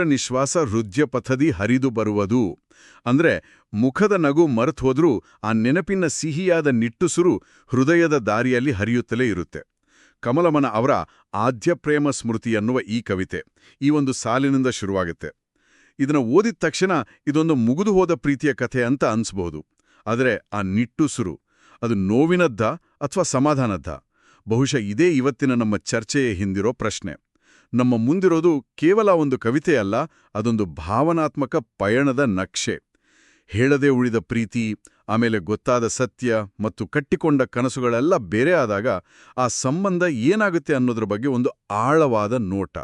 ನಿಶ್ವಾಸ ಹೃದಯಪಥದಿ ಹರಿದು ಬರುವುದು. ಅಂದ್ರೆ ಮುಖದ ನಗು ಮರೆತು ಹೋದ್ರೂ ಆ ನೆನಪಿನ ಸಿಹಿಯಾದ ನಿಟ್ಟುಸುರು ಹೃದಯದ ದಾರಿಯಲ್ಲಿ ಹರಿಯುತ್ತಲೇ ಇರುತ್ತೆ. ಕಮಲಮನ ಅವರ ಆದ್ಯ ಪ್ರೇಮ ಸ್ಮೃತಿ ಎನ್ನುವ ಈ ಕವಿತೆ ಈ ಒಂದು ಸಾಲಿನಿಂದ ಶುರುವಾಗುತ್ತೆ. ಇದನ್ನು ಓದಿದ ತಕ್ಷಣ ಇದೊಂದು ಮುಗಿದು ಹೋದ ಪ್ರೀತಿಯ ಕಥೆ ಅಂತ ಅನ್ಸ್ಬಹುದು. ಆದರೆ ಆ ನಿಟ್ಟುಸುರು ಅದು ನೋವಿನದ್ದ ಅಥವಾ ಸಮಾಧಾನದ್ದ? ಬಹುಶಃ ಇದೇ ಇವತ್ತಿನ ನಮ್ಮ ಚರ್ಚೆಯ ಹಿಂದಿರೋ ಪ್ರಶ್ನೆ. ನಮ್ಮ ಮುಂದಿರೋದು ಕೇವಲ ಒಂದು ಕವಿತೆಯಲ್ಲ, ಅದೊಂದು ಭಾವನಾತ್ಮಕ ಪಯಣದ ನಕ್ಷೆ. ಹೇಳದೆ ಉಳಿದ ಪ್ರೀತಿ, ಆಮೇಲೆ ಗೊತ್ತಾದ ಸತ್ಯ ಮತ್ತು ಕಟ್ಟಿಕೊಂಡ ಕನಸುಗಳೆಲ್ಲ ಬೇರೆ ಆದಾಗ ಆ ಸಂಬಂಧ ಏನಾಗುತ್ತೆ ಅನ್ನೋದ್ರ ಬಗ್ಗೆ ಒಂದು ಆಳವಾದ ನೋಟ.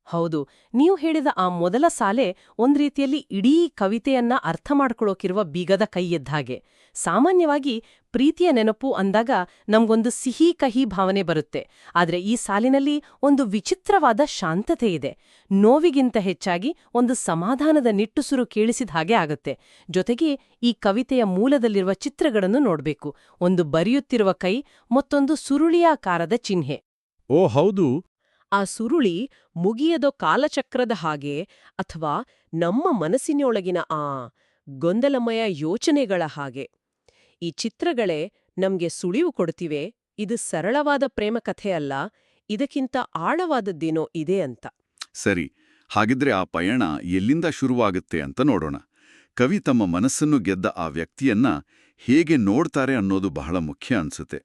ಹೌದು, ನೀವು ಹೇಳಿದ ಆ ಮೊದಲ ಸಾಲೆ ಒಂದ್ ರೀತಿಯಲ್ಲಿ ಇಡೀ ಕವಿತೆಯನ್ನ ಅರ್ಥ ಮಾಡ್ಕೊಳ್ಳೋಕಿರುವ ಬೀಗದ ಕೈಯದ್ದ ಹಾಗೆ. ಸಾಮಾನ್ಯವಾಗಿ ಪ್ರೀತಿಯ ನೆನಪು ಅಂದಾಗ ನಮ್ಗೊಂದು ಸಿಹಿ ಕಹಿ ಭಾವನೆ ಬರುತ್ತೆ. ಆದ್ರೆ ಈ ಸಾಲಿನಲ್ಲಿ ಒಂದು ವಿಚಿತ್ರವಾದ ಶಾಂತತೆ ಇದೆ. ನೋವಿಗಿಂತ ಹೆಚ್ಚಾಗಿ ಒಂದು ಸಮಾಧಾನದ ನಿಟ್ಟುಸುರು ಕೇಳಿಸಿದ ಹಾಗೆ ಆಗುತ್ತೆ. ಜೊತೆಗೆ ಈ ಕವಿತೆಯ ಮೂಲದಲ್ಲಿರುವ ಚಿತ್ರಗಳನ್ನು ನೋಡ್ಬೇಕು. ಒಂದು ಬರೆಯುತ್ತಿರುವ ಕೈ, ಮತ್ತೊಂದು ಸುರುಳಿಯಾಕಾರದ ಚಿಹ್ನೆ. ಓ ಹೌದು. ಆ ಸುರುಳಿ ಮುಗಿಯದೋ ಕಾಲಚಕ್ರದ ಹಾಗೆ, ಅಥವಾ ನಮ್ಮ ಮನಸ್ಸಿನೊಳಗಿನ ಆ ಗೊಂದಲಮಯ ಯೋಚನೆಗಳ ಹಾಗೆ. ಈ ಚಿತ್ರಗಳೇ ನಮ್ಗೆ ಸುಳಿವು ಕೊಡ್ತಿವೆ, ಇದು ಸರಳವಾದ ಪ್ರೇಮ ಕಥೆಯಲ್ಲ, ಇದಕ್ಕಿಂತ ಆಳವಾದದ್ದೇನೋ ಇದೆ ಅಂತ. ಸರಿ, ಹಾಗಿದ್ರೆ ಆ ಪಯಣ ಎಲ್ಲಿಂದ ಶುರುವಾಗುತ್ತೆ ಅಂತ ನೋಡೋಣ. ಕವಿ ತಮ್ಮ ಮನಸ್ಸನ್ನು ಗೆದ್ದ ಆ ವ್ಯಕ್ತಿಯನ್ನ ಹೇಗೆ ನೋಡ್ತಾರೆ ಅನ್ನೋದು ಬಹಳ ಮುಖ್ಯ ಅನ್ಸುತ್ತೆ.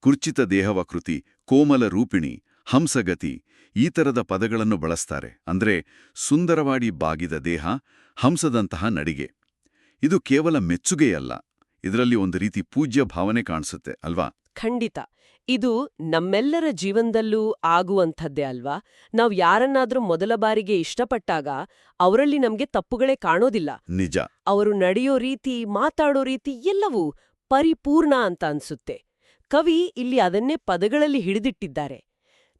ಕುರ್ಚಿತ ದೇಹವಕೃತಿ, ಕೋಮಲ ರೂಪಿಣಿ, ಹಂಸಗತಿ ಈ ಥರದ ಪದಗಳನ್ನು ಬಳಸ್ತಾರೆ. ಅಂದ್ರೆ ಸುಂದರವಾಡಿ ಬಾಗಿದ ದೇಹ, ಹಂಸದಂತಹ ನಡಿಗೆ. ಇದು ಕೇವಲ ಮೆಚ್ಚುಗೆಯಲ್ಲ, ಇದರಲ್ಲಿ ಒಂದು ರೀತಿ ಪೂಜ್ಯ ಭಾವನೆ ಕಾಣಿಸುತ್ತೆ ಅಲ್ವಾ? ಖಂಡಿತ. ಇದು ನಮ್ಮೆಲ್ಲರ ಜೀವನದಲ್ಲೂ ಆಗುವಂಥದ್ದೇ ಅಲ್ವಾ? ನಾವು ಯಾರನ್ನಾದ್ರೂ ಮೊದಲ ಬಾರಿಗೆ ಇಷ್ಟಪಟ್ಟಾಗ ಅವರಲ್ಲಿ ನಮ್ಗೆ ತಪ್ಪುಗಳೇ ಕಾಣೋದಿಲ್ಲ. ನಿಜ. ಅವರು ನಡೆಯೋ ರೀತಿ, ಮಾತಾಡೋ ರೀತಿ ಎಲ್ಲವೂ ಪರಿಪೂರ್ಣ ಅಂತ ಅನ್ಸುತ್ತೆ. ಕವಿ ಇಲ್ಲಿ ಅದನ್ನೇ ಪದಗಳಲ್ಲಿ ಹಿಡಿದಿಟ್ಟಿದ್ದಾರೆ.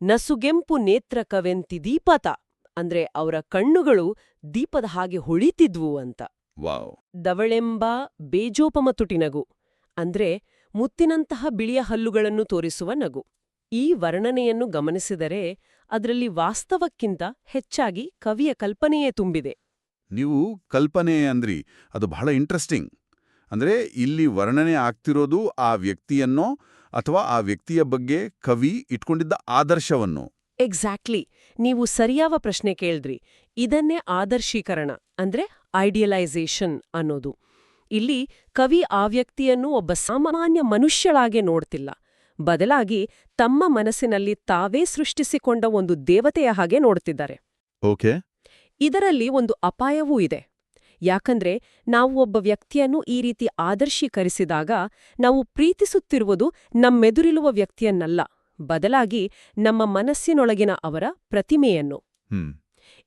ನಸುಗೆಂಪು ನೇತ್ರ ಕವೆಂತಿ ದೀಪತ, ಅಂದ್ರೆ ಅವರ ಕಣ್ಣುಗಳು ದೀಪದ ಹಾಗೆ ಹೊಳಿತಿದ್ವು ಅಂತ. ವಾವ್. ದವಳೆಂಬ ಬೇಜೋಪಮ ತುಟಿನಗು, ಅಂದ್ರೆ ಮುತ್ತಿನಂತಹ ಬಿಳಿಯ ಹಲ್ಲುಗಳನ್ನು ತೋರಿಸುವ ನಗು. ಈ ವರ್ಣನೆಯನ್ನು ಗಮನಿಸಿದರೆ ಅದರಲ್ಲಿ ವಾಸ್ತವಕ್ಕಿಂತ ಹೆಚ್ಚಾಗಿ ಕವಿಯ ಕಲ್ಪನೆಯೇ ತುಂಬಿದೆ. ನೀವು ಕಲ್ಪನೆ ಅಂದ್ರಿ, ಅದು ಬಹಳ ಇಂಟ್ರೆಸ್ಟಿಂಗ್. ಅಂದ್ರೆ ಇಲ್ಲಿ ವರ್ಣನೆ ಆಗ್ತಿರೋದು ಆ ವ್ಯಕ್ತಿಯನ್ನೋ ಅಥವಾ ಆ ವ್ಯಕ್ತಿಯ ಬಗ್ಗೆ ಕವಿ ಇಟ್ಕೊಂಡಿದ್ದ ಆದರ್ಶವನ್ನು. ಎಕ್ಸಾಕ್ಟ್ಲಿ, ನೀವು ಸರಿಯಾದ ಪ್ರಶ್ನೆ ಕೇಳಿದ್ರಿ. ಇದನ್ನೇ ಆದರ್ಶೀಕರಣ ಅಂದ್ರೆ ಐಡಿಯಲೈಸೇಷನ್ ಅನ್ನೋದು. ಇಲ್ಲಿ ಕವಿ ಆ ವ್ಯಕ್ತಿಯನ್ನು ಒಬ್ಬ ಸಾಮಾನ್ಯ ಮನುಷ್ಯಳಾಗೆ ನೋಡ್ತಿಲ್ಲ, ಬದಲಾಗಿ ತಮ್ಮ ಮನಸ್ಸಿನಲ್ಲಿ ತಾವೇ ಸೃಷ್ಟಿಸಿಕೊಂಡ ಒಂದು ದೇವತೆಯ ಹಾಗೆ ನೋಡ್ತಿದ್ದಾರೆ. ಓಕೆ. ಇದರಲ್ಲಿ ಒಂದು ಅಪಾಯವೂ ಇದೆ. ಯಾಕಂದ್ರೆ ನಾವು ಒಬ್ಬ ವ್ಯಕ್ತಿಯನ್ನು ಈ ರೀತಿ ಆದರ್ಶೀಕರಿಸಿದಾಗ ನಾವು ಪ್ರೀತಿಸುತ್ತಿರುವುದು ನಮ್ಮೆದುರಿರುವ ವ್ಯಕ್ತಿಯನ್ನಲ್ಲ, ಬದಲಾಗಿ ನಮ್ಮ ಮನಸ್ಸಿನೊಳಗಿನ ಅವರ ಪ್ರತಿಮೆಯನ್ನು.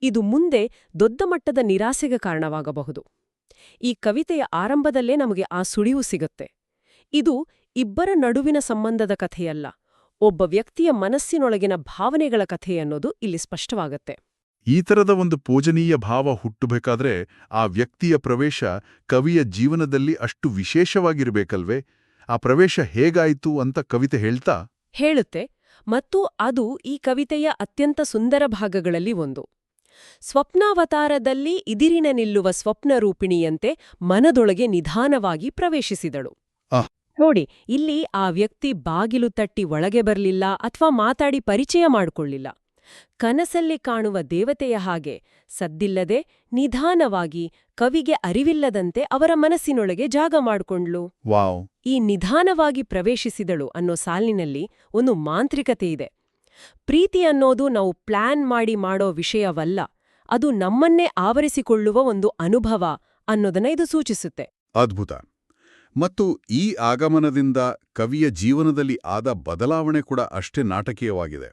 ಇದು ಮುಂದೆ ದೊಡ್ಡ ಮಟ್ಟದ ನಿರಾಸೆಗೆ ಕಾರಣವಾಗಬಹುದು. ಈ ಕವಿತೆಯ ಆರಂಭದಲ್ಲೇ ನಮಗೆ ಆ ಸುಳಿವು ಸಿಗುತ್ತೆ. ಇದು ಇಬ್ಬರ ನಡುವಿನ ಸಂಬಂಧದ ಕಥೆಯಲ್ಲ, ಒಬ್ಬ ವ್ಯಕ್ತಿಯ ಮನಸ್ಸಿನೊಳಗಿನ ಭಾವನೆಗಳ ಕಥೆ ಅನ್ನೋದು ಇಲ್ಲಿ ಸ್ಪಷ್ಟವಾಗತ್ತೆ. ಈ ಥರದ ಒಂದು ಪೂಜನೀಯ ಭಾವ ಹುಟ್ಟಬೇಕಾದ್ರೆ ಆ ವ್ಯಕ್ತಿಯ ಪ್ರವೇಶ ಕವಿಯ ಜೀವನದಲ್ಲಿ ಅಷ್ಟು ವಿಶೇಷವಾಗಿರ್ಬೇಕಲ್ವೇ? ಆ ಪ್ರವೇಶ ಹೇಗಾಯಿತು ಅಂತ ಕವಿತೆ ಹೇಳುತ್ತೆ, ಮತ್ತು ಅದು ಈ ಕವಿತೆಯ ಅತ್ಯಂತ ಸುಂದರ ಭಾಗಗಳಲ್ಲಿ ಒಂದು. ಸ್ವಪ್ನಾವತಾರದಲ್ಲಿ ಇದಿರಿನ ನಿಲ್ಲುವ ಸ್ವಪ್ನರೂಪಿಣಿಯಂತೆ ಮನದೊಳಗೆ ನಿಧಾನವಾಗಿ ಪ್ರವೇಶಿಸಿದಳು. ನೋಡಿ, ಇಲ್ಲಿ ಆ ವ್ಯಕ್ತಿ ಬಾಗಿಲು ತಟ್ಟಿ ಒಳಗೆ ಬರಲಿಲ್ಲ ಅಥವಾ ಮಾತಾಡಿ ಪರಿಚಯ ಮಾಡಿಕೊಳ್ಳಿಲ್ಲ. ಕನಸಲ್ಲಿ ಕಾಣುವ ದೇವತೆಯ ಹಾಗೆ ಸದ್ದಿಲ್ಲದೆ ನಿಧಾನವಾಗಿ, ಕವಿಗೆ ಅರಿವಿಲ್ಲದಂತೆ ಅವರ ಮನಸ್ಸಿನೊಳಗೆ ಜಾಗ ಮಾಡಿಕೊಂಡ್ಲು. ವಾವ್. ಈ ನಿಧಾನವಾಗಿ ಪ್ರವೇಶಿಸಿದಳು ಅನ್ನೋ ಸಾಲಿನಲ್ಲಿ ಒಂದು ಮಾಂತ್ರಿಕತೆ ಇದೆ. ಪ್ರೀತಿ ಅನ್ನೋದು ನಾವು ಪ್ಲಾನ್ ಮಾಡಿ ಮಾಡೋ ವಿಷಯವಲ್ಲ, ಅದು ನಮ್ಮನ್ನೇ ಆವರಿಸಿಕೊಳ್ಳುವ ಒಂದು ಅನುಭವ ಅನ್ನೋದನ್ನ ಇದು ಸೂಚಿಸುತ್ತೆ. ಅದ್ಭುತ. ಮತ್ತು ಈ ಆಗಮನದಿಂದ ಕವಿಯ ಜೀವನದಲ್ಲಿ ಆದ ಬದಲಾವಣೆ ಕೂಡ ಅಷ್ಟೇ ನಾಟಕೀಯವಾಗಿದೆ.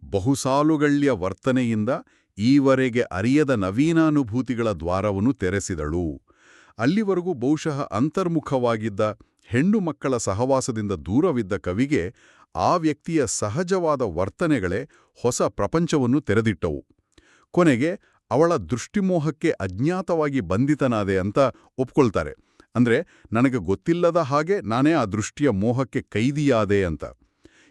ಬಹುಸಾಲುಗಳ್ಯ ವರ್ತನೆಯಿಂದ ಈವರೆಗೆ ಅರಿಯದ ನವೀನಾನುಭೂತಿಗಳ ದ್ವಾರವನ್ನು ತೆರೆಸಿದಳು. ಅಲ್ಲಿವರೆಗೂ ಬಹುಶಃ ಅಂತರ್ಮುಖವಾಗಿದ್ದ ಹೆಣ್ಣು ಮಕ್ಕಳ ಸಹವಾಸದಿಂದ ದೂರವಿದ್ದ ಕವಿಗೆ ಆ ವ್ಯಕ್ತಿಯ ಸಹಜವಾದ ವರ್ತನೆಗಳೇ ಹೊಸ ಪ್ರಪಂಚವನ್ನು ತೆರೆದಿಟ್ಟವು. ಕೊನೆಗೆ ಅವಳ ದೃಷ್ಟಿಮೋಹಕ್ಕೆ ಅಜ್ಞಾತವಾಗಿ ಬಂಧಿತನಾದೆ ಅಂತ ಒಪ್ಕೊಳ್ತಾರೆ. ಅಂದ್ರೆ ನನಗೆ ಗೊತ್ತಿಲ್ಲದ ಹಾಗೆ ನಾನೇ ಆ ದೃಷ್ಟಿಯ ಮೋಹಕ್ಕೆ ಕೈದಿಯಾದೆ ಅಂತ.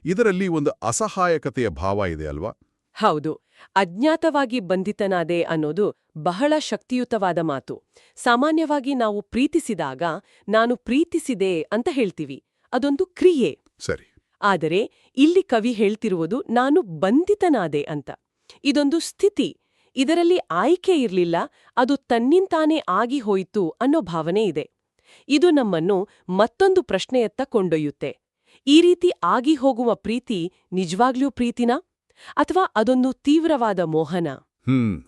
ಇದರಲ್ಲಿ ಒಂದು ಅಸಹಾಯಕತೆಯ ಭಾವ ಇದೆ ಅಲ್ವಾ? ಹೌದು, ಅಜ್ಞಾತವಾಗಿ ಬಂಧಿತನಾದೆ ಅನ್ನೋದು ಬಹಳ ಶಕ್ತಿಯುತವಾದ ಮಾತು. ಸಾಮಾನ್ಯವಾಗಿ ನಾವು ಪ್ರೀತಿಸಿದಾಗ ನಾನು ಪ್ರೀತಿಸಿದೆ ಅಂತ ಹೇಳ್ತೀವಿ. ಅದೊಂದು ಕ್ರಿಯೆ. ಸರಿ. ಆದರೆ ಇಲ್ಲಿ ಕವಿ ಹೇಳ್ತಿರುವುದು ನಾನು ಬಂಧಿತನಾದೆ ಅಂತ. ಇದೊಂದು ಸ್ಥಿತಿ. ಇದರಲ್ಲಿ ಆಯ್ಕೆ ಇರ್ಲಿಲ್ಲ, ಅದು ತನ್ನಿಂತಾನೇ ಆಗಿ ಹೋಯಿತು ಅನ್ನೋ ಭಾವನೆ ಇದೆ. ಇದು ನಮ್ಮನ್ನು ಮತ್ತೊಂದು ಪ್ರಶ್ನೆಯತ್ತ ಕೊಂಡೊಯ್ಯುತ್ತೆ. ಈ ರೀತಿ ಆಗಿ ಹೋಗುವ ಪ್ರೀತಿ ನಿಜವಾಗ್ಲೂ ಪ್ರೀತಿನಾ? ಅಥವಾ ಅದೊಂದು ತೀವ್ರವಾದ ಮೋಹನ?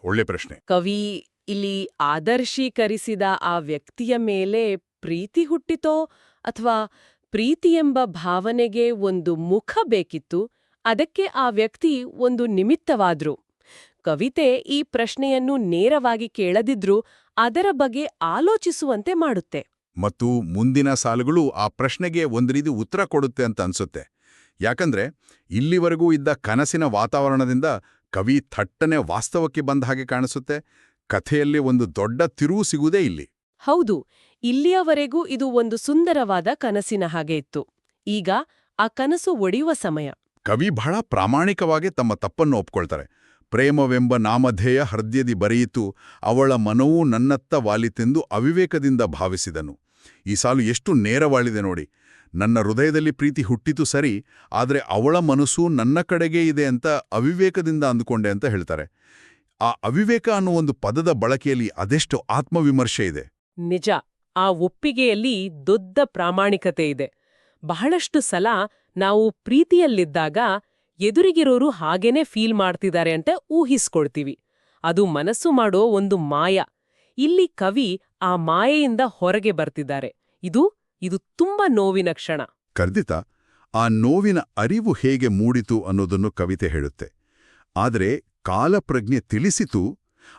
ಒಳ್ಳೆ ಪ್ರಶ್ನೆ. ಕವಿ ಇಲ್ಲಿ ಆದರ್ಶೀಕರಿಸಿದ ಆ ವ್ಯಕ್ತಿಯ ಮೇಲೆ ಪ್ರೀತಿ ಹುಟ್ಟಿತೋ ಅಥವಾ ಪ್ರೀತಿ ಎಂಬ ಭಾವನೆಗೆ ಒಂದು ಮುಖ ಬೇಕಿತ್ತು, ಅದಕ್ಕೆ ಆ ವ್ಯಕ್ತಿ ಒಂದು ನಿಮಿತ್ತವಾದ್ರು? ಕವಿತೆ ಈ ಪ್ರಶ್ನೆಯನ್ನು ನೇರವಾಗಿ ಕೇಳದಿದ್ರೂ ಅದರ ಬಗ್ಗೆ ಆಲೋಚಿಸುವಂತೆ ಮಾಡುತ್ತೆ. ಮತ್ತು ಮುಂದಿನ ಸಾಲುಗಳು ಆ ಪ್ರಶ್ನೆಗೆ ಒಂದು ರೀತಿ ಉತ್ತರ ಕೊಡುತ್ತೆ ಅಂತ ಅನ್ಸುತ್ತೆ. ಯಾಕಂದ್ರೆ ಇಲ್ಲಿವರೆಗೂ ಇದ್ದ ಕನಸಿನ ವಾತಾವರಣದಿಂದ ಕವಿ ಥಟ್ಟನೆ ವಾಸ್ತವಕ್ಕೆ ಬಂದ ಹಾಗೆ ಕಾಣಿಸುತ್ತೆ. ಕಥೆಯಲ್ಲಿ ಒಂದು ದೊಡ್ಡ ತಿರುವು ಸಿಗುವುದೇ ಇಲ್ಲಿ. ಹೌದು, ಇಲ್ಲಿಯವರೆಗೂ ಇದು ಒಂದು ಸುಂದರವಾದ ಕನಸಿನ ಹಾಗೆ ಇತ್ತು. ಈಗ ಆ ಕನಸು ಒಡೆಯುವ ಸಮಯ. ಕವಿ ಬಹಳ ಪ್ರಾಮಾಣಿಕವಾಗಿ ತಮ್ಮ ತಪ್ಪನ್ನು ಒಪ್ಕೊಳ್ತಾರೆ. ಪ್ರೇಮವೆಂಬ ನಾಮಧೇಯ ಹೃದಯದಿ ಬರೆಯಿತು, ಅವಳ ಮನವೂ ನನ್ನತ್ತ ವಾಲಿತೆಂದು ಅವಿವೇಕದಿಂದ ಭಾವಿಸಿದನು. ಈ ಸಾಲು ಎಷ್ಟು ನೇರವಾಳಿದೆ ನೋಡಿ. ನನ್ನ ಹೃದಯದಲ್ಲಿ ಪ್ರೀತಿ ಹುಟ್ಟಿತು ಸರಿ, ಆದರೆ ಅವಳ ಮನಸ್ಸು ನನ್ನ ಕಡೆಗೇ ಇದೆ ಅಂತ ಅವಿವೇಕದಿಂದ ಅಂದುಕೊಂಡೆ ಅಂತ ಹೇಳ್ತಾರೆ. ಆ ಅವಿವೇಕ ಅನ್ನೋ ಒಂದು ಪದದ ಬಳಕೆಯಲ್ಲಿ ಅದೆಷ್ಟು ಆತ್ಮವಿಮರ್ಶೆ ಇದೆ. ನಿಜ, ಆ ಒಪ್ಪಿಗೆಯಲ್ಲಿ ದೊಡ್ಡ ಪ್ರಾಮಾಣಿಕತೆ ಇದೆ. ಬಹಳಷ್ಟು ಸಲ ನಾವು ಪ್ರೀತಿಯಲ್ಲಿದ್ದಾಗ ಎದುರಿಗಿರೋರು ಹಾಗೇನೆ ಫೀಲ್ ಮಾಡ್ತಿದ್ದಾರೆ ಅಂತ ಊಹಿಸ್ಕೊಳ್ತೀವಿ. ಅದು ಮನಸ್ಸು ಮಾಡೋ ಒಂದು ಮಾಯ. ಇಲ್ಲಿ ಕವಿ ಆ ಮಾಯೆಯಿಂದ ಹೊರಗೆ ಬರ್ತಿದ್ದಾರೆ. ಇದು ತುಂಬಾ ನೋವಿನ ಕ್ಷಣ. ಖಂಡಿತ. ಆ ನೋವಿನ ಅರಿವು ಹೇಗೆ ಮೂಡಿತು ಅನ್ನೋದನ್ನು ಕವಿತೆ ಹೇಳುತ್ತೆ. ಆದರೆ ಕಾಲಪ್ರಜ್ಞೆ ತಿಳಿಸಿತು,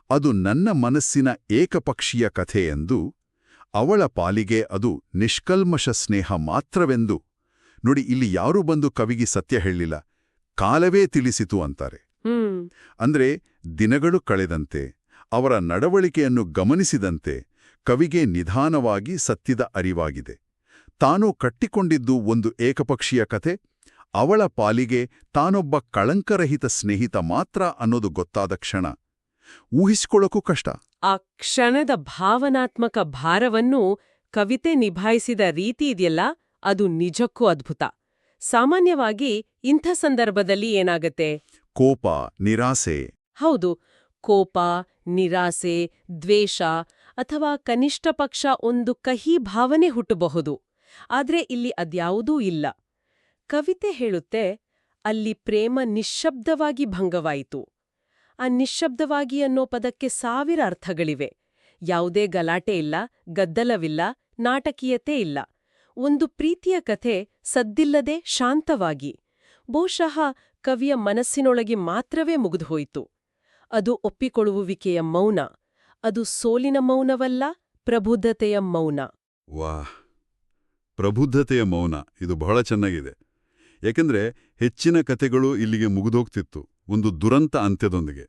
ಅದು ನನ್ನ ಮನಸ್ಸಿನ ಏಕಪಕ್ಷೀಯ ಕಥೆ ಎಂದು, ಅವಳ ಪಾಲಿಗೆ ಅದು ನಿಷ್ಕಲ್ಮಶ ಸ್ನೇಹ ಮಾತ್ರವೆಂದು. ನೋಡಿ, ಇಲ್ಲಿ ಯಾರೂ ಬಂದು ಕವಿಗೆ ಸತ್ಯ ಹೇಳಿಲ್ಲ, ಕಾಲವೇ ತಿಳಿಸಿತು ಅಂತಾರೆ. ಅಂದ್ರೆ ದಿನಗಳು ಕಳೆದಂತೆ, ಅವರ ನಡವಳಿಕೆಯನ್ನು ಗಮನಿಸಿದಂತೆ ಕವಿಗೆ ನಿಧಾನವಾಗಿ ಸತ್ಯದ ಅರಿವಾಗಿದೆ. ತಾನು ಕಟ್ಟಿಕೊಂಡಿದ್ದು ಒಂದು ಏಕಪಕ್ಷೀಯ ಕಥೆ, ಅವಳ ಪಾಲಿಗೆ ತಾನೊಬ್ಬ ಕಳಂಕರಹಿತ ಸ್ನೇಹಿತ ಮಾತ್ರ ಅನ್ನೋದು ಗೊತ್ತಾದ ಕ್ಷಣ ಊಹಿಸಿಕೊಳ್ಳೋಕ್ಕೂ ಕಷ್ಟ. ಆ ಕ್ಷಣದ ಭಾವನಾತ್ಮಕ ಭಾರವನ್ನು ಕವಿತೆ ನಿಭಾಯಿಸಿದ ರೀತಿ ಇದೆಯಲ್ಲ, ಅದು ನಿಜಕ್ಕೂ ಅದ್ಭುತ. ಸಾಮಾನ್ಯವಾಗಿ ಇಂಥ ಸಂದರ್ಭದಲ್ಲಿ ಏನಾಗತ್ತೆ? ಕೋಪ, ನಿರಾಸೆ. ಹೌದು, ಕೋಪ, ನಿರಾಸೆ, ದ್ವೇಷ ಅಥವಾ ಕನಿಷ್ಠ ಪಕ್ಷ ಒಂದು ಕಹಿ ಭಾವನೆ ಹುಟ್ಟಬಹುದು. ಆದ್ರೆ ಇಲ್ಲಿ ಅದ್ಯಾವುದೂ ಇಲ್ಲ. ಕವಿತೆ ಹೇಳುತ್ತೆ, ಅಲ್ಲಿ ಪ್ರೇಮ ನಿಶ್ಶಬ್ದವಾಗಿ ಭಂಗವಾಯಿತು. ಆ ನಿಶ್ಶಬ್ದವಾಗಿ ಅನ್ನೋ ಪದಕ್ಕೆ ಸಾವಿರ ಅರ್ಥಗಳಿವೆ. ಯಾವುದೇ ಗಲಾಟೆ ಇಲ್ಲ, ಗದ್ದಲವಿಲ್ಲ, ನಾಟಕೀಯತೆ ಇಲ್ಲ. ಒಂದು ಪ್ರೀತಿಯ ಕಥೆ ಸದ್ದಿಲ್ಲದೆ ಶಾಂತವಾಗಿ. ಬಹುಶಃ ಕವಿಯ ಮನಸ್ಸಿನೊಳಗೆ ಮಾತ್ರವೇ ಮುಗಿದುಹೋಯಿತು. ಅದು ಒಪ್ಪಿಕೊಳ್ಳುವಿಕೆಯ ಮೌನ. ಅದು ಸೋಲಿನ ಮೌನವಲ್ಲ, ಪ್ರಬುದ್ಧತೆಯ ಮೌನ. ವಾಹ್, ಪ್ರಬುದ್ಧತೆಯ ಮೌನ. ಇದು ಬಹಳ ಚೆನ್ನಾಗಿದೆ. ಯಾಕೆಂದ್ರೆ ಹೆಚ್ಚಿನ ಕಥೆಗಳು ಇಲ್ಲಿಗೆ ಮುಗಿದೋಗ್ತಿತ್ತು, ಒಂದು ದುರಂತ ಅಂತ್ಯದೊಂದಿಗೆ.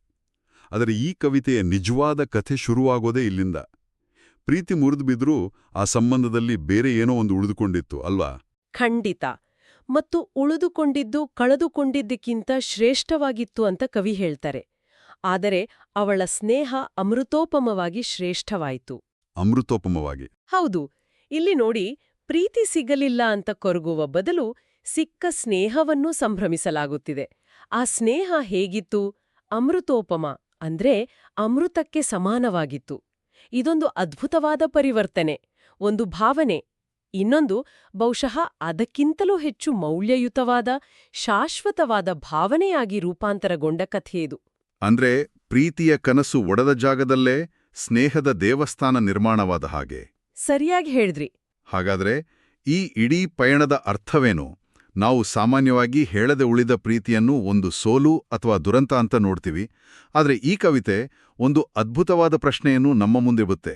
ಆದರೆ ಈ ಕವಿತೆಯ ನಿಜವಾದ ಕಥೆ ಶುರುವಾಗೋದೇ ಇಲ್ಲಿಂದ. ಪ್ರೀತಿ ಮುರಿದುಬಿದ್ರೂ ಆ ಸಂಬಂಧದಲ್ಲಿ ಬೇರೆ ಏನೋ ಒಂದು ಉಳಿದುಕೊಂಡಿತ್ತು ಅಲ್ವಾ? ಖಂಡಿತ. ಮತ್ತು ಉಳಿದುಕೊಂಡಿದ್ದು ಕಳೆದುಕೊಂಡಿದ್ದಕ್ಕಿಂತ ಶ್ರೇಷ್ಠವಾಗಿತ್ತು ಅಂತ ಕವಿ ಹೇಳ್ತಾರೆ. ಆದರೆ ಅವಳ ಸ್ನೇಹ ಅಮೃತೋಪಮವಾಗಿ ಶ್ರೇಷ್ಠವಾಯಿತು. ಅಮೃತೋಪಮವಾಗಿ? ಹೌದು. ಇಲ್ಲಿ ನೋಡಿ, ಪ್ರೀತಿ ಸಿಗಲಿಲ್ಲ ಅಂತ ಕೊರಗುವ ಬದಲು ಸಿಕ್ಕ ಸ್ನೇಹವನ್ನೂ ಸಂಭ್ರಮಿಸಲಾಗುತ್ತಿದೆ. ಆ ಸ್ನೇಹ ಹೇಗಿತ್ತು? ಅಮೃತೋಪಮ, ಅಂದ್ರೆ ಅಮೃತಕ್ಕೆ ಸಮಾನವಾಗಿತ್ತು. ಇದೊಂದು ಅದ್ಭುತವಾದ ಪರಿವರ್ತನೆ, ಒಂದು ಭಾವನೆ. ಇನ್ನೊಂದು ಬಹುಶಃ ಅದಕ್ಕಿಂತಲೂ ಹೆಚ್ಚು ಮೌಲ್ಯಯುತವಾದ, ಶಾಶ್ವತವಾದ ಭಾವನೆಯಾಗಿ ರೂಪಾಂತರಗೊಂಡ ಕಥೆಯಿದು. ಅಂದ್ರೆ ಪ್ರೀತಿಯ ಕನಸು ಒಡೆದ ಜಾಗದಲ್ಲೇ ಸ್ನೇಹದ ದೇವಸ್ಥಾನ ನಿರ್ಮಾಣವಾದ ಹಾಗೆ. ಸರಿಯಾಗಿ ಹೇಳಿದ್ರಿ. ಹಾಗಾದ್ರೆ ಈ ಇಡೀ ಪಯಣದ ಅರ್ಥವೇನು? ನಾವು ಸಾಮಾನ್ಯವಾಗಿ ಹೇಳದೆ ಉಳಿದ ಪ್ರೀತಿಯನ್ನು ಒಂದು ಸೋಲು ಅಥವಾ ದುರಂತ ಅಂತ ನೋಡ್ತೀವಿ. ಆದರೆ ಈ ಕವಿತೆ ಒಂದು ಅದ್ಭುತವಾದ ಪ್ರಶ್ನೆಯನ್ನು ನಮ್ಮ ಮುಂದಿಡುತ್ತೆ.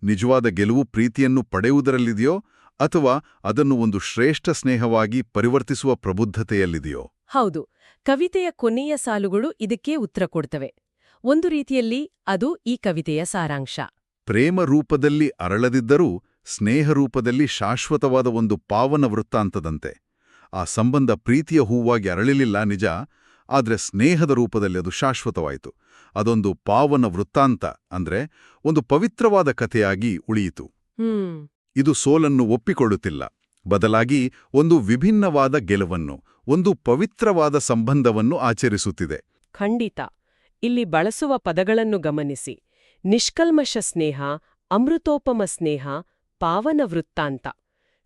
ನಿಜವಾದ ಗೆಲುವು ಪ್ರೀತಿಯನ್ನು ಪಡೆಯುವುದರಲ್ಲಿದೆಯೋ ಅಥವಾ ಅದನ್ನು ಒಂದು ಶ್ರೇಷ್ಠ ಸ್ನೇಹವಾಗಿ ಪರಿವರ್ತಿಸುವ ಪ್ರಬುದ್ಧತೆಯಲ್ಲಿದೆಯೋ? ಹೌದು, ಕವಿತೆಯ ಕೊನೆಯ ಸಾಲುಗಳು ಇದಕ್ಕೆ ಉತ್ತರ ಕೊಡ್ತವೆ. ಒಂದು ರೀತಿಯಲ್ಲಿ ಅದು ಈ ಕವಿತೆಯ ಸಾರಾಂಶ. ಪ್ರೇಮ ರೂಪದಲ್ಲಿ ಅರಳದಿದ್ದರೂ ಸ್ನೇಹ ರೂಪದಲ್ಲಿ ಶಾಶ್ವತವಾದ ಒಂದು ಪಾವನ ವೃತ್ತಾಂತದಂತೆ. ಆ ಸಂಬಂಧ ಪ್ರೀತಿಯ ಹೂವಾಗಿ ಅರಳಿಲಿಲ್ಲ ನಿಜ, ಆದ್ರೆ ಸ್ನೇಹದ ರೂಪದಲ್ಲಿ ಅದು ಶಾಶ್ವತವಾಯಿತು. ಅದೊಂದು ಪಾವನ ವೃತ್ತಾಂತ, ಅಂದ್ರೆ ಒಂದು ಪವಿತ್ರವಾದ ಕಥೆಯಾಗಿ ಉಳಿಯಿತು. ಇದು ಸೋಲನ್ನು ಒಪ್ಪಿಕೊಳ್ಳುತ್ತಿಲ್ಲ, ಬದಲಾಗಿ ಒಂದು ವಿಭಿನ್ನವಾದ ಗೆಲುವನ್ನು, ಒಂದು ಪವಿತ್ರವಾದ ಸಂಬಂಧವನ್ನು ಆಚರಿಸುತ್ತಿದೆ. ಖಂಡಿತ. ಇಲ್ಲಿ ಬಳಸುವ ಪದಗಳನ್ನು ಗಮನಿಸಿ. ನಿಷ್ಕಲ್ಮಶ ಸ್ನೇಹ, ಅಮೃತೋಪಮ ಸ್ನೇಹ, ಪಾವನ ವೃತ್ತಾಂತ.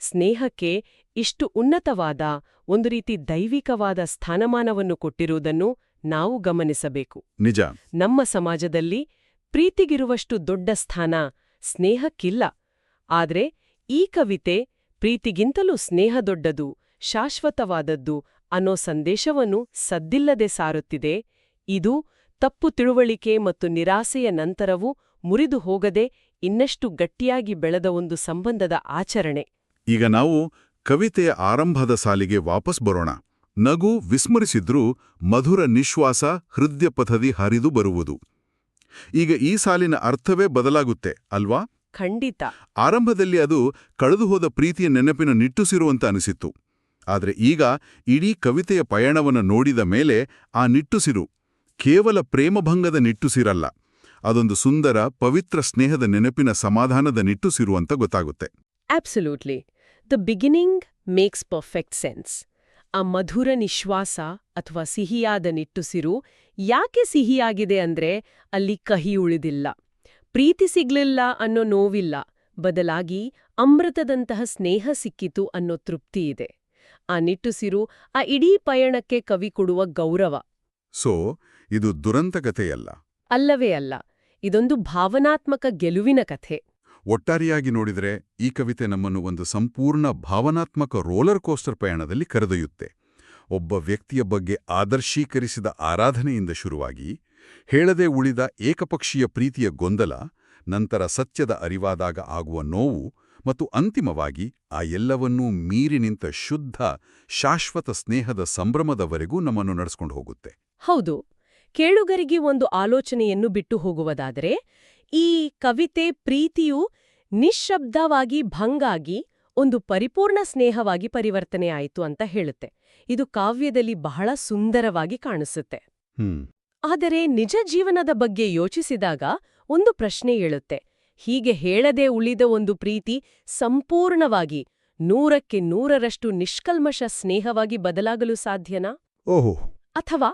ಸ್ನೇಹಕ್ಕೆ ಇಷ್ಟು ಉನ್ನತವಾದ, ಒಂದು ರೀತಿ ದೈವಿಕವಾದ ಸ್ಥಾನಮಾನವನ್ನು ಕೊಟ್ಟಿರುವುದನ್ನು ನಾವು ಗಮನಿಸಬೇಕು. ನಿಜ. ನಮ್ಮ ಸಮಾಜದಲ್ಲಿ ಪ್ರೀತಿಗಿರುವಷ್ಟು ದೊಡ್ಡ ಸ್ಥಾನ ಸ್ನೇಹಕ್ಕಿಲ್ಲ. ಆದ್ರೆ ಈ ಕವಿತೆ ಪ್ರೀತಿಗಿಂತಲೂ ಸ್ನೇಹ ದೊಡ್ಡದು, ಶಾಶ್ವತವಾದದ್ದು ಅನ್ನೋ ಸಂದೇಶವನ್ನು ಸದ್ದಿಲ್ಲದೆ ಸಾರುತ್ತಿದೆ. ಇದು ತಪ್ಪು ತಿಳುವಳಿಕೆ ಮತ್ತು ನಿರಾಸೆಯ ನಂತರವೂ ಮುರಿದು ಹೋಗದೆ ಇನ್ನಷ್ಟು ಗಟ್ಟಿಯಾಗಿ ಬೆಳೆದ ಒಂದು ಸಂಬಂಧದ ಆಚರಣೆ. ಈಗ ನಾವು ಕವಿತೆಯ ಆರಂಭದ ಸಾಲಿಗೆ ವಾಪಸ್ ಬರೋಣ. ನಗು ವಿಸ್ಮರಿಸಿದ್ರೂ ಮಧುರ ನಿಶ್ವಾಸ ಹೃದಯಪಥದಿ ಹರಿದು ಬರುವುದು. ಈಗ ಈ ಸಾಲಿನ ಅರ್ಥವೇ ಬದಲಾಗುತ್ತೆ ಅಲ್ವಾ? ಖಂಡಿತ. ಆರಂಭದಲ್ಲಿ ಅದು ಕಳೆದುಹೋದ ಪ್ರೀತಿಯ ನೆನಪಿನ ನಿಟ್ಟುಸಿರುವಂತ ಅನಿಸಿತ್ತು. ಆದ್ರೆ ಈಗ ಇಡೀ ಕವಿತೆಯ ಪಯಣವನ್ನು ನೋಡಿದ ಮೇಲೆ ಆ ನಿಟ್ಟುಸಿರು ಕೇವಲ ಪ್ರೇಮಭಂಗದ ನಿಟ್ಟುಸಿರಲ್ಲ, ಅದೊಂದು ಸುಂದರ ಪವಿತ್ರ ಸ್ನೇಹದ ನೆನಪಿನ ಸಮಾಧಾನದ ನಿಟ್ಟುಸಿರು ಅಂತ ಗೊತ್ತಾಗುತ್ತೆ. Absolutely. The beginning makes perfect sense. ಆ ಮಧುರ ನಿಶ್ವಾಸ ಅಥವಾ ಸಿಹಿಯಾದ ನಿಟ್ಟುಸಿರು ಯಾಕೆ ಸಿಹಿಯಾಗಿದೆ ಅಂದ್ರೆ ಅಲ್ಲಿ ಕಹಿ ಉಳಿದಿಲ್ಲ, ಪ್ರೀತಿ ಸಿಗ್ಲಿಲ್ಲ ಅನ್ನೋ ನೋವಿಲ್ಲ, ಬದಲಾಗಿ ಅಮೃತದಂತಹ ಸ್ನೇಹ ಸಿಕ್ಕಿತು ಅನ್ನೋ ತೃಪ್ತಿ ಇದೆ. ಆ ನಿಟ್ಟುಸಿರು ಆ ಇಡೀ ಪಯಣಕ್ಕೆ ಕವಿ ಕೊಡುವ ಗೌರವ. ಸೊ ಇದು ದುರಂತ ಕಥೆಯಲ್ಲ. ಅಲ್ಲವೇ ಅಲ್ಲ. ಇದೊಂದು ಭಾವನಾತ್ಮಕ ಗೆಲುವಿನ ಕಥೆ. ಒಟ್ಟಾರೆಯಾಗಿ ನೋಡಿದರೆ ಈ ಕವಿತೆ ನಮ್ಮನ್ನು ಒಂದು ಸಂಪೂರ್ಣ ಭಾವನಾತ್ಮಕ ರೋಲರ್ ಕೋಸ್ಟರ್ ಪಯಣದಲ್ಲಿ ಕರೆದೊಯ್ಯುತ್ತೆ. ಒಬ್ಬ ವ್ಯಕ್ತಿಯ ಬಗ್ಗೆ ಆದರ್ಶೀಕರಿಸಿದ ಆರಾಧನೆಯಿಂದ ಶುರುವಾಗಿ, ಹೇಳದೆ ಉಳಿದ ಏಕಪಕ್ಷೀಯ ಪ್ರೀತಿಯ ಗೊಂದಲ, ನಂತರ ಸತ್ಯದ ಅರಿವಾದಾಗ ಆಗುವ ನೋವು, ಮತ್ತು ಅಂತಿಮವಾಗಿ ಆ ಎಲ್ಲವನ್ನೂ ಮೀರಿ ನಿಂತ ಶುದ್ಧ, ಶಾಶ್ವತ ಸ್ನೇಹದ ಸಂಭ್ರಮದವರೆಗೂ ನಮ್ಮನ್ನು ನಡೆಸ್ಕೊಂಡು ಹೋಗುತ್ತೆ. ಹೌದು. ಕೇಳುಗರಿಗೆ ಒಂದು ಆಲೋಚನೆಯನ್ನು ಬಿಟ್ಟು ಹೋಗುವುದಾದರೆ, ಈ ಕವಿತೆ ಪ್ರೀತಿಯು ನಿಶ್ಶಬ್ದವಾಗಿ ಭಂಗಾಗಿ ಒಂದು ಪರಿಪೂರ್ಣ ಸ್ನೇಹವಾಗಿ ಪರಿವರ್ತನೆಯಾಯಿತು ಅಂತ ಹೇಳುತ್ತೆ. ಇದು ಕಾವ್ಯದಲ್ಲಿ ಬಹಳ ಸುಂದರವಾಗಿ ಕಾಣಿಸುತ್ತೆ. ಆದರೆ ನಿಜ ಜೀವನದ ಬಗ್ಗೆ ಯೋಚಿಸಿದಾಗ ಒಂದು ಪ್ರಶ್ನೆ ಏಳುತ್ತೆ. ಹೀಗೆ ಹೇಳದೆ ಉಳಿದ ಒಂದು ಪ್ರೀತಿ ಸಂಪೂರ್ಣವಾಗಿ 100ಕ್ಕೆ 100ರಷ್ಟು ನಿಷ್ಕಲ್ಮಶ ಸ್ನೇಹವಾಗಿ ಬದಲಾಗಲು ಸಾಧ್ಯನಾ? ಓಹೋ. ಅಥವಾ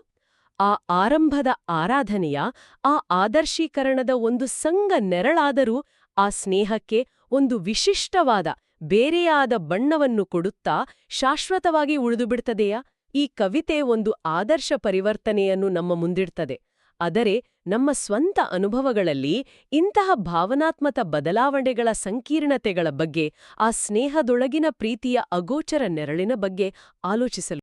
ಆ ಆರಂಭದ ಆರಾಧನೆಯ, ಆ ಆದರ್ಶೀಕರಣದ ಒಂದು ಸಂಗ ನೆರಳಾದರೂ ಆ ಸ್ನೇಹಕ್ಕೆ ಒಂದು ವಿಶಿಷ್ಟವಾದ, ಬೇರೆಯಾದ ಬಣ್ಣವನ್ನು ಕೊಡುತ್ತಾ ಶಾಶ್ವತವಾಗಿ ಉಳಿದುಬಿಡ್ತದೆಯಾ? ಈ ಕವಿತೆ ಒಂದು ಆದರ್ಶ ಪರಿವರ್ತನೆಯನ್ನು ನಮ್ಮ ಮುಂದಿಡ್ತದೆ. ಆದರೆ ನಮ್ಮ ಸ್ವಂತ ಅನುಭವಗಳಲ್ಲಿ ಇಂತಹ ಭಾವನಾತ್ಮಕ ಬದಲಾವಣೆಗಳ ಸಂಕೀರ್ಣತೆಗಳ ಬಗ್ಗೆ, ಆ ಸ್ನೇಹದೊಳಗಿನ ಪ್ರೀತಿಯ ಅಗೋಚರ ನೆರಳಿನ ಬಗ್ಗೆ ಆಲೋಚಿಸಲು